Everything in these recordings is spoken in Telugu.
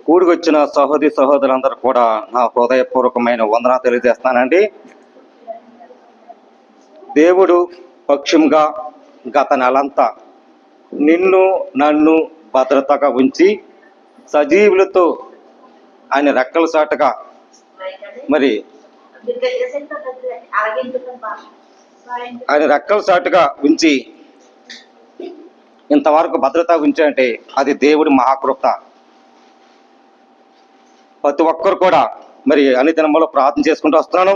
కూడికొచ్చిన సహోదరి సహోదరులందరూ కూడా నా హృదయపూర్వకమైన వందన తెలియజేస్తానండి. దేవుడు పక్షంగా గత నెలంతా నిన్ను నన్ను భద్రతగా ఉంచి సజీవులతో ఆయన రెక్కల చాటుగా మరి ఆయన రెక్కల చాటుగా ఉంచి ఇంతవరకు భద్రత ఉంచాయంటే అది దేవుడి మహాకృప. ప్రతి ఒక్కరు కూడా మరి అన్ని దినములో ప్రార్థన చేసుకుంటూ వస్తున్నాను.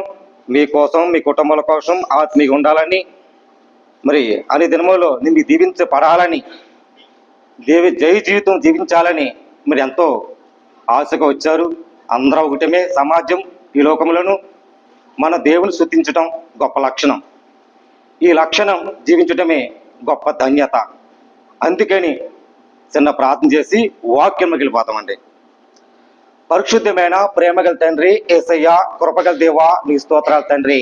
మీకోసం, మీ కుటుంబాల కోసం ఆత్మీయ ఉండాలని, మరి అన్ని దినములో నిన్ను దీవించబడాలని, జై జీవితం జీవించాలని మరి ఎంతో ఆశగా వచ్చారు. అందరూ ఒకటమే సమాజం. ఈ లోకములను మన దేవుని స్తుతించడం గొప్ప లక్షణం. ఈ లక్షణం జీవించడమే గొప్ప ధన్యత. అందుకని చిన్న ప్రార్థన చేసి వాక్యం మిగిలిపోతామండి. పరిశుద్ధమైన ప్రేమగల తండ్రి యేసయ్య, కృపగల దేవా, నీ స్తోత్రాలు తండ్రి.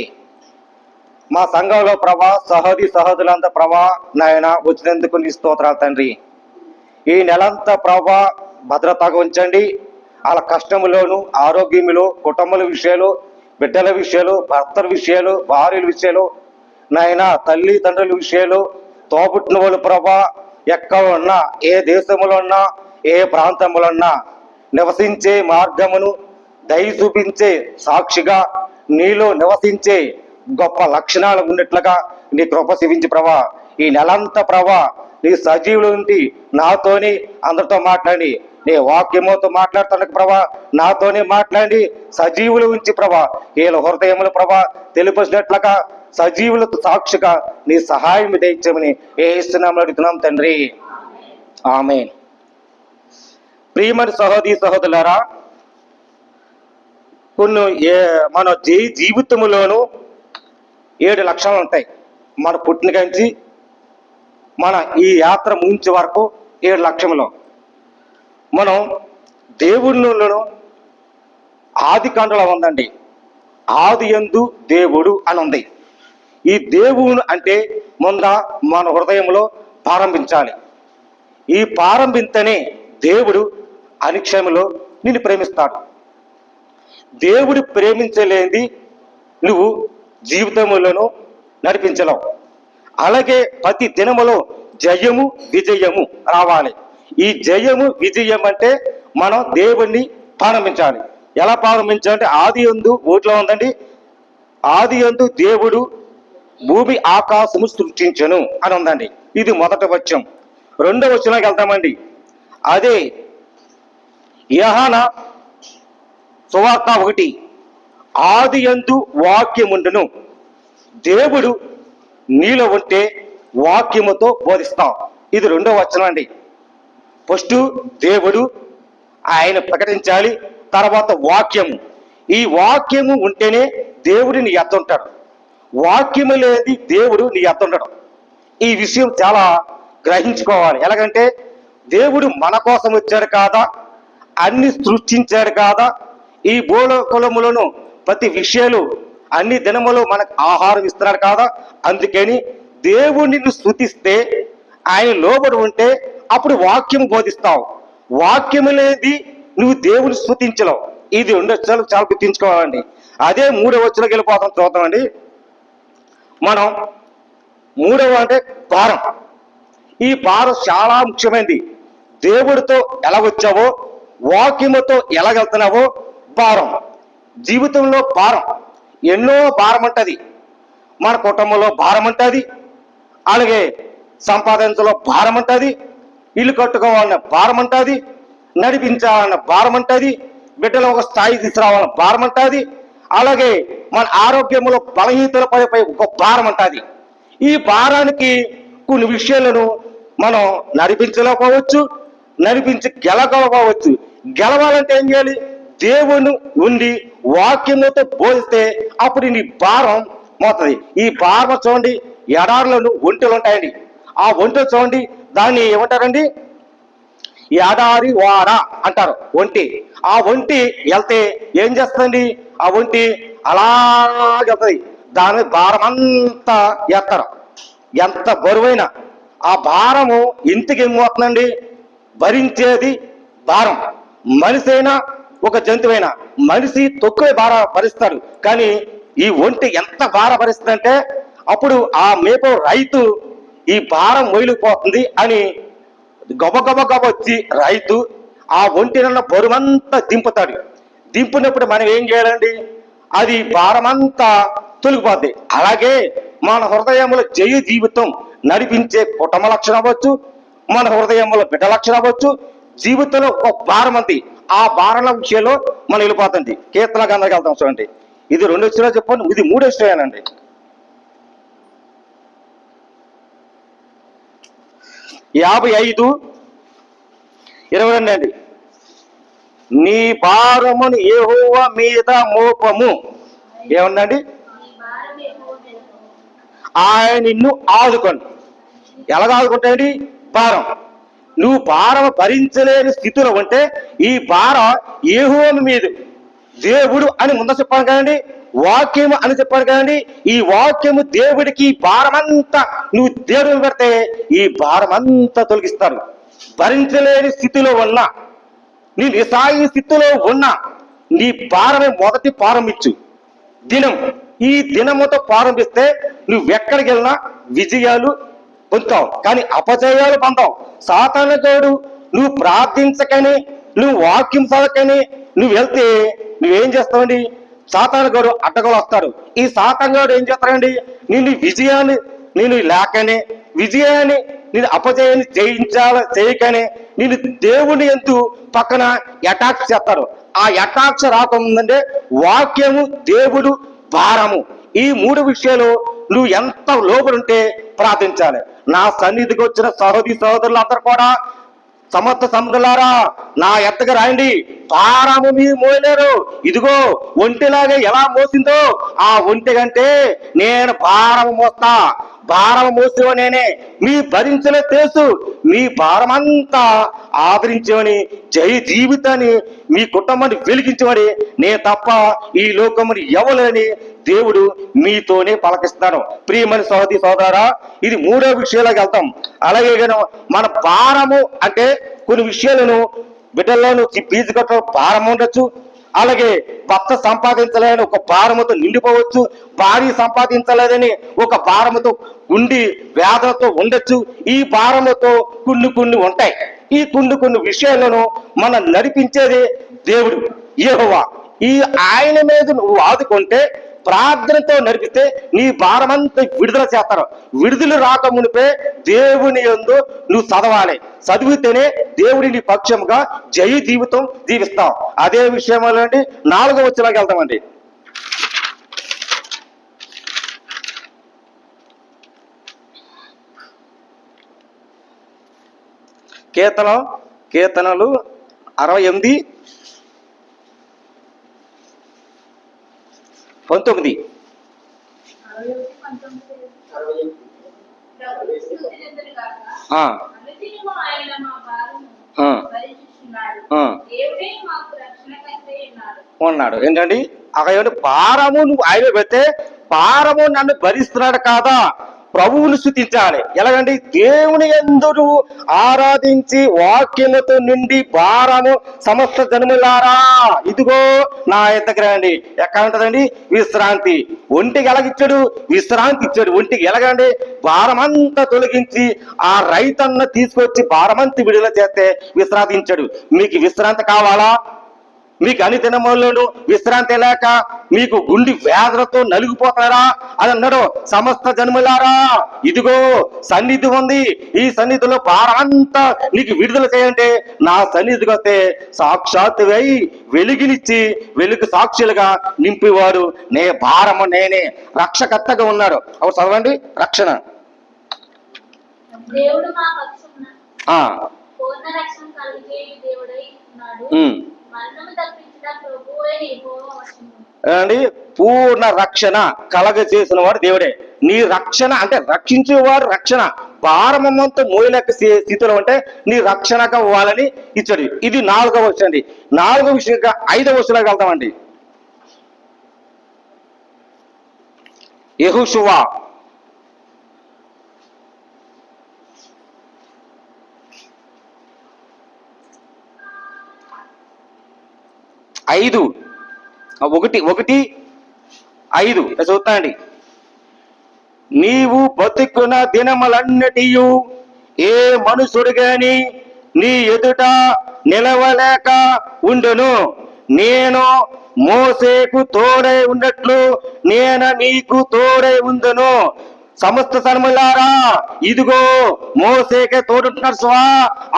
మా సంఘంలో ప్రభా సహోదరులంతా ప్రభా నాయన వచ్చినందుకు నీ స్తోత్రాలు తండ్రి. ఈ నెలంతా ప్రభా భద్రతగా ఉంచండి. వాళ్ళ కష్టములోను, ఆరోగ్యములో, కుటుంబాల విషయాలు, బిడ్డల విషయాలు, భర్తల విషయాలు, భార్యల విషయాలు, నాయన తల్లి తండ్రుల విషయాలు, తోబుట్టిన వాళ్ళు ప్రభా ఎక్కడ ఉన్నా, ఏ దేశంలో ఉన్నా, ఏ ప్రాంతంలో ఉన్నా నివసించే మార్గమును దయ చూపించే సాక్షిగా నీలో నివసించే గొప్ప లక్షణాలు ఉన్నట్లుగా నీ కృప సేవించి ప్రభా ఈ నెలంతా ప్రభా నీ సజీవులు ఉండి నాతోని అందరితో మాట్లాడి, నీ వాక్యముతో మాట్లాడుతున్న ప్రభా నాతోనే మాట్లాడి సజీవులు ఉంచి ప్రభా వీళ్ళ హృదయములు ప్రభా తెలిపినట్లుగా సజీవులతో సాక్షిగా నీ సహాయం దయచేయమని యేసునామములో అడుగుతున్నాం తండ్రి, ఆమేన్. ప్రియమైన సహోదరి సహోదరులారా, మన జీవితంలోనూ 7 లక్షణాలు ఉంటాయి. మన పుట్టిన నుంచి మన ఈ యాత్ర ముగించే వరకు 7 లక్షణంలో మనం దేవుడిలో ఆది కాండలో ఉందండి. ఆది యందు దేవుడు అని ఉంది. ఈ దేవుడు అంటే ముంద మన హృదయంలో ప్రారంభించాలి. ఈ ప్రారంభించనే దేవుడు అనుక్షణంలో నిన్ను ప్రేమిస్తాడు. దేవుడు ప్రేమించలేనిది నువ్వు జీవితంలోనూ నడిపించలేవు. అలాగే ప్రతి దినములో జయము విజయము రావాలి. ఈ జయము విజయం అంటే మనం దేవుణ్ణి ప్రారంభించాలి. ఎలా ప్రారంభించాలంటే ఆది యందు ఓట్లో ఉందండి. ఆది యందు దేవుడు భూమి ఆకాశము సృష్టించను అని ఉందండి. ఇది మొదటి వచనం. రెండవ వచనానికి వెళ్తామండి. అదే యోహాను సువార్త 1, ఆది యందు వాక్యముండును, దేవుడు నీలో ఉంటే వాక్యముతో బోధిస్తావు. ఇది రెండవ వచనం అండి. ఫస్ట్ దేవుడు ఆయన ప్రకటించాలి, తర్వాత వాక్యము. ఈ వాక్యము ఉంటేనే దేవుడు నీ ఎద్ద ఉంటాడు. వాక్యము లేని దేవుడు నీ ఎద్ద ఉండడం. ఈ విషయం చాలా గ్రహించుకోవాలి. ఎలాగంటే దేవుడు మన కోసం వచ్చాడు కాదా, అన్ని సృష్టించాడు కాదా, ఈ భూలోకములను ప్రతి విషయాలు అన్ని దినములు మనకు ఆహారం ఇస్తున్నాడు కాదా. అందుకని దేవుడిని స్తుతిస్తే, ఆయన లోబడి ఉంటే అప్పుడు వాక్యం బోధిస్తావు. వాక్యము లేనిది నువ్వు దేవుని స్తుతించలేవు. ఇది ఉండొచ్చు, చాలా గుర్తించుకోవాలండి. అదే 3వ వచనంకి వెళ్ళిపోతాం, చూద్దామండి. మనం 3వ అంటే భారం. ఈ భారం చాలా ముఖ్యమైనది. దేవుడితో ఎలా వచ్చావో, వాక్యముతో ఎలాగెళ్తున్నావో భారం. జీవితంలో భారం, ఎన్నో భారం ఉంటుంది. మన కుటుంబంలో భారం ఉంటుంది, అలాగే సంపాదించలో భారం ఉంటుంది, ఇల్లు కట్టుకోవాలన్న భారం ఉంటుంది, నడిపించాలన్న భారం ఉంటుంది, బిడ్డలు ఒక స్థాయి తీసుకురావాలన్న భారం ఉంటుంది, అలాగే మన ఆరోగ్యంలో బలహీనతల పడిపై ఒక భారం ఉంటుంది. ఈ భారానికి కొన్ని విషయాలను మనం నడిపించలేకపోవచ్చు, నడిపించి గెలగలపోవచ్చు. గెలవాలంటే ఏం చేయాలి? దేవుని ఉండి వాక్యముతో బోధిస్తే అప్పుడు నీ భారం మోతుంది. ఈ భారం చూడండి, ఎడారులను ఒంటెలు ఉంటాయండి. ఆ ఒంటెలు చూడండి, దాన్ని ఏమంటారండి? ఎడారి వార అంటారు ఒంటి. ఆ ఒంటి వెళ్తే ఏం చేస్తుంది? ఆ ఒంటి అలాగెళ్తుంది. దాని భారం అంతా ఎత్తరు. ఎంత బరువైన ఆ భారము ఇంటికి ఏమవుతుందండి? భరించేది భారం. మనిషి అయినా ఒక జంతువైనా మనిషి తొక్కువ భార భరిస్తాడు, కానీ ఈ ఒంటి ఎంత భార భరిస్తుందంటే అప్పుడు ఆ మేప రైతు ఈ భారం మొయిలిపోతుంది అని గబ వచ్చి రైతు ఆ ఒంటినన్న బరువంతా దింపుతాడు. దింపినప్పుడు మనం ఏం చేయాలండి? అది భారమంతా తొలగిపోద్ది. అలాగే మన హృదయంలో జయ జీవితం నడిపించే కుటుంబ లక్షణం అవ్వచ్చు, మన హృదయంలో బిడ్డ లక్షణం అవ్వచ్చు, జీవితంలో ఒక భారం అంది, ఆ భారణ విషయంలో మనం వెళ్ళిపోతుంది. కీర్తన గంధకి వెళ్తాం చూడండి. ఇది 2 విషయాలు చెప్పండి, ఇది 3 విషయాలండి. 55:22 అండి. నీ భారమును యెహోవా మీద మోపము. ఏముందండి? ఆయన నిన్ను ఆదుకోండి. ఎలాగ ఆదుకుంటాయండి? భారం. నువ్వు భారం భరించలేని స్థితిలో ఉంటే ఈ భారం యెహోవా మీద, దేవుడు అని ముందు చెప్పాను కదండి, వాక్యము అని చెప్పాను కదండి. ఈ వాక్యము దేవుడికి భారమంతా నువ్వు దేవుడు పెడితే ఈ భారమంతా తొలగిస్తాడు. భరించలేని స్థితిలో ఉన్నా, నీ నిస్సాయి స్థితిలో ఉన్నా నీ భారమే మొదటి ప్రారంభించు. దినం ఈ దినముతో ప్రారంభిస్తే నువ్వెక్కడికి వెళ్ళినా విజయాలు పొందుతావు, కానీ అపజయాలు పొందావు. సాతానుడు నువ్వు ప్రార్థించకని, నువ్వు వాక్యం చదవకని నువ్వు వెళ్తే నువ్వేం చేస్తావండి? సాతానుడు అడ్డగోలు వస్తాడు. ఈ సాతానుడు ఏం చేస్తాడండి? నేను విజయాన్ని నేను లేకనే, విజయాన్ని నేను అపజయాన్ని చేయకనే నేను దేవుని ఎందు పక్కన అటాక్ చేస్తాడు. ఆ అటాక్స్ రాకుందంటే వాక్యము, దేవుడు, భారము, ఈ 3 విషయాలు నువ్వు ఎంత లోబడుంటే ప్రార్థించాలి. నా సన్నిధికి వచ్చిన సహోదరులు అందరూ కూడా సమర్థ సముద్రులారా నా ఎత్తగా రాయండి, భారము మీరు మోయలేరు. ఇదిగో ఒంటిలాగా ఎలా మోసిందో ఆ ఒంటి కంటే నేను భారము మోస్తా, భారము మోసేవో నేనే, మీ భరించలే తెలుసు, మీ భారమంతా ఆదరించేవని, జయ జీవితాన్ని మీ కుటుంబాన్ని వెలిగించమని నేను తప్ప ఈ లోకముని ఎవరని దేవుడు మీతోనే పలకిస్తాను. ప్రియమని సోదరా, ఇది 3వ విషయాలకు వెళ్తాం. అలాగే మన భారము అంటే కొన్ని విషయాలను బిడ్డల్లోనూ ఫీజు కట్టడం భారం ఉండొచ్చు, అలాగే భర్త సంపాదించలేని ఒక భారముతో నిండిపోవచ్చు, భార్య సంపాదించలేదని ఒక భారముతో గుండి వేదనతో ఉండొచ్చు. ఈ భారముతో కొన్ని ఉంటాయి. ఈ కొన్ని విషయాలను మనం నడిపించేది దేవుడు యెహోవా. ఈ ఆయన మీద నువ్వు ఆదుకుంటే, ప్రార్థనతో నడిపితే నీ భారమంతా విడుదల చేస్తారు. విడుదల రాక మునిపే దేవుని యందు నువ్వు చదవాలి. చదివితేనే దేవుడి నీ పక్షముగా జయ జీవితం జీవిస్తావు. అదే విషయంలో అండి 4వ వచనంలోకి వెళ్తామండి. కీర్తనలు 68:19. ఉన్నాడు ఏంటండి? అక్కడ భారము నువ్వు ఆయన పెడితే భారము నన్ను భరిస్తున్నాడు కాదా? ప్రభువును స్తుతించాలి. ఎలాగండి? దేవుని యందు నువ్వు ఆరాధించి వాక్యముతో నిండి భారము సమస్త జనములారా ఇదిగో నా ఎద్దకు రండి. ఎక్కడ ఉంటదండి? విశ్రాంతి. ఒంటికి ఎలాగిచ్చాడు? విశ్రాంతి ఇచ్చాడు. ఒంటికి ఎలాగండి? భారమంతా తొలగించి ఆ రైతన్న తీసుకొచ్చి భారమంతా విడుదల చేస్తే విశ్రాంతించాడు. మీకు విశ్రాంతి కావాలా? మీకు అనుదినములను విశ్రాంతి లేక మీకు గుండి వేదనతో నలిగిపోతారా అని అన్నాడు. సమస్త జన్ములారా ఇదిగో సన్నిధి ఉంది, ఈ సన్నిధిలో భారమంతా నీకు విడుదల చేయంటే నా సన్నిధికి వస్తే సాక్షాత్తు అయి వెలుగునిచ్చి వెలుగు సాక్షులుగా నింపేవాడు నే, భారము నేనే, రక్షకర్తగా ఉన్నాడు. అప్పుడు చదవండి. రక్షణ దేవుడు మా పక్షమున పూర్ణ రక్షణ కలిగేయు దేవుడై ఉన్నాడు. అండి పూర్ణ రక్షణ కలగ చేసిన వాడు దేవుడే. నీ రక్షణ అంటే రక్షించేవాడు రక్షణ. భారమంతా మోయలేక స్థితిలో ఉంటే నీ రక్షణగా ఇవ్వాలని ఇచ్చాడు. ఇది 4వ విషయం అండి. 4వ విషయంగా 5వ విషయంలోకి వెళ్తామండి. యెహోషువ 5 1:5 చూస్తాండి. నీవు బతుకున్న దినములన్నిటియు ఏ మనుషుడు గాని నీ ఎదుట నిలవలేక ఉండును. నేను మోసేకు తోడై ఉన్నట్లు నేను నీకు తోడై ఉందును. సమస్త సన్ములారా, ఇదిగో మోసేకే తోడుంటున్నారు స్వా,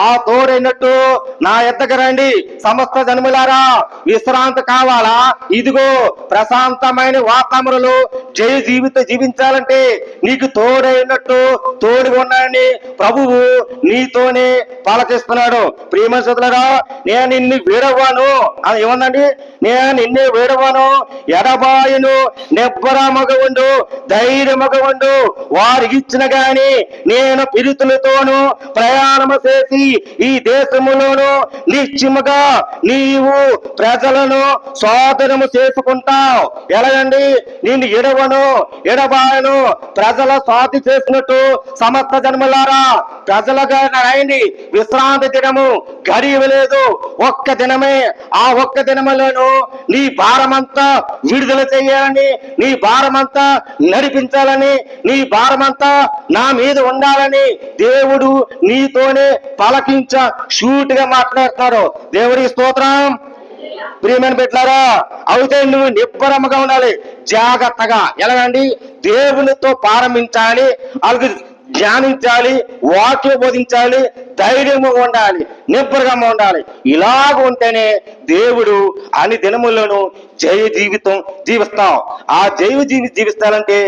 ఆ తోడైనట్టు నా ఎద్దకు రండి. సమస్త జన్ములారా, విశ్రాంతి కావాలా? ఇదిగో ప్రశాంతమైన వాతావరణంలో జయ జీవితం జీవించాలంటే నీకు తోడైనట్టు తోడుగా ఉన్నాడని ప్రభువు నీతోనే పలకిస్తున్నాడు. ప్రియమైన సోదరులారా, నేను నిన్ను విడవను అని ఏమందండి? నేను నిన్ను విడవను, ఎడబాయును, నెబ్బర మగవుండు, ధైర్య మగవుండు. వారికి ఇచ్చిన గాని నేను పిలుతులతోను ప్రయాణము చేసి ఈ దేశములోను నిశ్చయముగా నీవు ప్రజలను స్వాధీనము చేసుకుంటావు. ఎలాగండి? నిన్ను ఎడవను, ఎడబాయను, ప్రజల స్వాధి చేసినట్టు సమస్త జన్మలారా ప్రజలుగా రాయండి. విశ్రాంతి దినము గడియలేదు, ఒక్క దినమే. ఆ ఒక్క దినములను నీ భారమంతా విడుదల చేయాలని, నీ భారమంతా నడిపించాలని, నీ భారమంతా నా మీద ఉండాలని దేవుడు నీతోనే పలకించ షూట్గా మాట్లాడుతున్నాడు. దేవుడికి స్తోత్రం. ప్రియమైన బిడ్డలారా, అయితే నువ్వు నిబ్బరముగా ఉండాలి, జాగ్రత్తగా. ఎలాగండి? దేవునితో ప్రారంభించాలి, అలాగే ధ్యానించాలి, వాక్యం బోధించాలి, ధైర్యంగా ఉండాలి, నిబ్బరంగా ఉండాలి. ఇలాగ ఉంటేనే దేవుడు అన్ని దినములను జయ జీవితం జీవిస్తావు. ఆ జయ జీవిస్తానంటే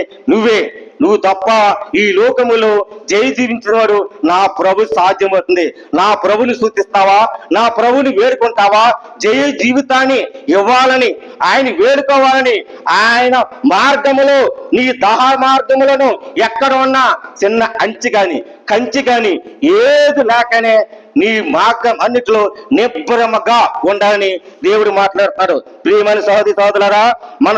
నువ్వు తప్ప ఈ లోకములో జయ జీవించిన వాడు నా ప్రభు సాధ్యమవుతుంది. నా ప్రభుని సూచిస్తావా? నా ప్రభుని వేడుకుంటావా? జయ జీవితాన్ని ఇవ్వాలని, ఆయన వేడుకోవాలని, ఆయన మార్గములో నీ దహ మార్గములను ఎక్కడ ఉన్నా చిన్న కంచి కాని ఏది లేకనే నీ మార్గం అన్నిటిలో నిబ్బరముగా ఉండాలని దేవుడు మాట్లాడుతున్నాడు. ప్రియమైన సోదరులారా, మన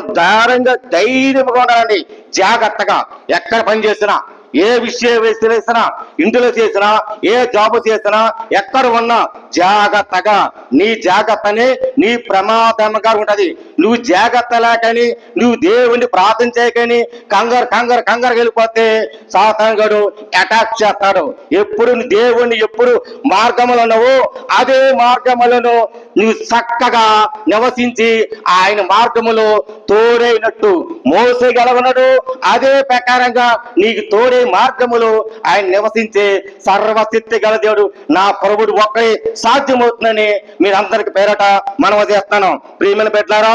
ధైర్యంగా ఉండాలండి, జాగ్రత్తగా. ఎక్కడ పని చేసినా, ఏ విషయం చేసినా, ఇంటిలో చేసినా, ఏ జాబ్ చేసినా, ఎక్కడ ఉన్నా జాగ్రత్తగా. నీ జాగ్రత్తని నీ ప్రమాదంగా ఉంటది. నువ్వు జాగ్రత్త లేకని, నువ్వు దేవుణ్ణి ప్రార్థన చేయకని కంగారు వెళ్ళిపోతే సాతానుడు అటాక్ చేస్తాడు. ఎప్పుడు దేవుణ్ణి ఎప్పుడు మార్గములో ఉన్నావో అదే మార్గములను నువ్వు చక్కగా నివసించి ఆయన మార్గములో తోడైనట్టు మోసేగలవనడు. అదే ప్రకారంగా నీకు తోడే మార్గములో ఆయన నివసించే సర్వశక్తి గల దేవుడు నా ప్రభుడు ఒక్కడే సాధ్యమవుతుందని మీరందరికి పేరట మనవి చేస్తాను. ప్రియమైన బిడ్డలారా,